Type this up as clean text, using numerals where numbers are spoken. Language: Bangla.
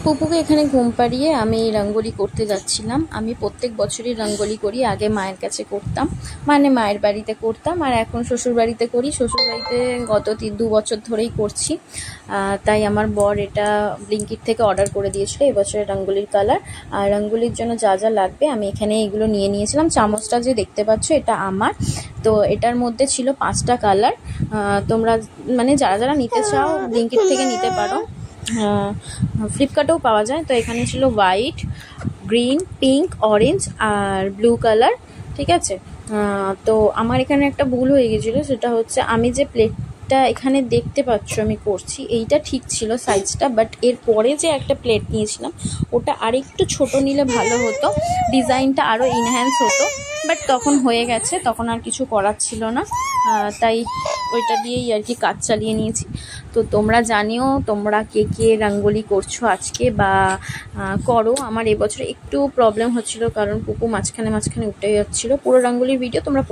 পুপুকে এখানে ঘুম পাড়িয়ে আমি রঙ্গোলি করতে যাচ্ছিলাম। আমি প্রত্যেক বছরই রঙ্গোলি করি। আগে মায়ের কাছে করতাম, মানে মায়ের বাড়িতে করতাম, আর এখন শ্বশুর বাড়িতে করি। শ্বশুর বাড়িতে গত 2 বছর ধরেই করছি। তাই আমার বর এটা ব্লিঙ্কিট থেকে অর্ডার করে দিয়েছিল এবছরের রঙ্গোলির কালার। আর রঙ্গোলির জন্য যা যা লাগবে আমি এখানে এগুলো নিয়ে নিয়েছিলাম। চামচটা যে দেখতে পাচ্ছ এটা আমার। তো এটার মধ্যে ছিল 5টা কালার। তোমরা মানে যারা যারা নিতে চাও ব্লিঙ্কিট থেকে নিতে পারো, ফ্লিপকার্টেও পাওয়া যায়। তো এখানে ছিল হোয়াইট, গ্রিন, পিঙ্ক, অরেঞ্জ আর ব্লু কালার, ঠিক আছে। তো আমার এখানে একটা ভুল হয়ে গেছিলো, সেটা হচ্ছে আমি যে প্লেটটা এখানে দেখতে পাচ্ছ আমি করছি, এইটা ঠিক ছিল সাইজটা, বাট এর পরে যে একটা প্লেট নিয়েছিলাম ওটা আরেকটু ছোট নিলে ভালো হতো, ডিজাইনটা আরও ইনহ্যান্স হতো। বাট তখন হয়ে গেছে, তখন আর কিছু করার ছিল না, তাই ওইটা দিয়েই আর কি কাজ চালিয়ে নিয়েছি। তো তোমরা জানিও তোমরা কে কে রঙ্গোলি করছো আজকে বা করো। আমার এবছর একটু প্রবলেম হচ্ছিল কারণ পুপু মাঝখানে উঠে যাচ্ছিলো। পুরো রঙ্গোলির ভিডিও তোমরা